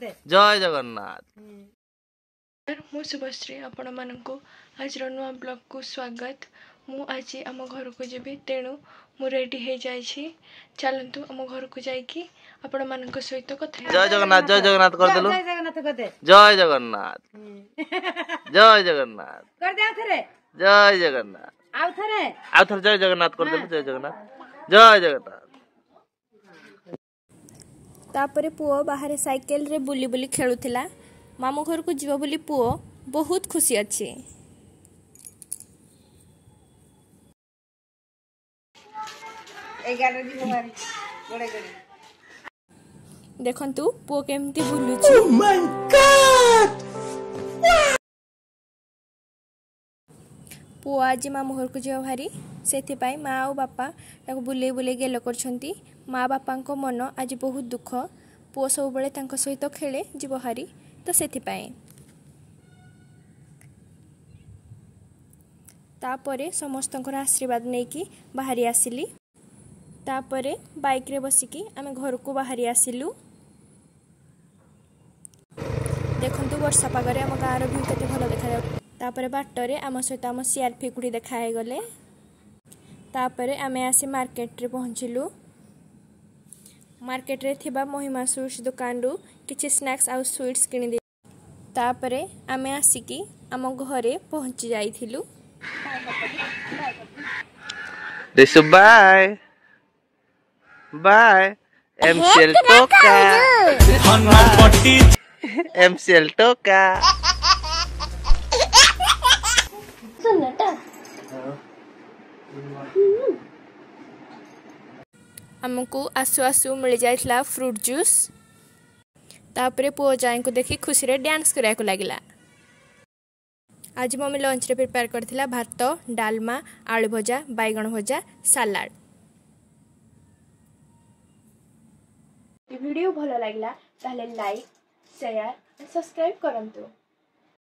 जय जगन्नाथ। मु शुभश्री आपण मानकु आज नुआ ब्लॉग को स्वागत। मु आज आम घर को जीवी तेणु मु रेडी हो जाइछि। चलंतु आम घर को जाइकी आपण मानक सहित कथा। जय जगन्नाथ कर देलु। जय जगन्नाथ कर दे। जय जगन्नाथ जय जगन्नाथ कर दे। आथरे जय जगन्नाथ आथरे जय जगन्नाथ कर देलु। जय जगन्नाथ जय जगन्नाथ। तापरे पुओ बाहर साइकेल रे बुली बुली खेलुथिला। मामू घर को जीव बोली पुओ बहुत खुशी अच्छी। देखंतु पुओ केमती बुलुची। oh my god पुओ आज मामू घर को जीव भारी सेथि पाई माँ और बापा ताको बुले बुले गेल करछंती। माँ बापा को मन आज बहुत दुख। पुओ सब बेले तांको सहित खेले जीव हारी तो सेथि पाई। तापरे समस्तंकर आशीर्वाद नेकी बाहरी आसिली। तापरे बाइक रे बसिकी आमे घर को बाहरी आसिलु। देखंतु वर्षा पागरे आम गाँव व्यू केते भल देखा। तापरे बाटरे आम सहित आम सियार फेकुड़ी देखाए गले। तापरे आमे आसी मार्केट रे पहुंचिलु। मार्केट रे थिबा महिमा स्वीट्स दुकान रु किछि स्नैक्स आउ स्वीट्स किनि दे। तापरे आमे आसिकी आम घरे पहुंची जाइथिलु। दिस बाय बाय एमसीएल टोका एमसीएल टोका हमको आसु आसु मिल जाइथला फ्रूट जूस। तापरे पुओ जाई को देखि खुशी रे डांस करिया को लागिला। आज मम्मी लंच रे प्रिपेयर करथिला भात डालमा आलू भजा बैगण भजा सलाड। वीडियो भलो लागला ताले लाइक शेयर सब्सक्राइब करंतु।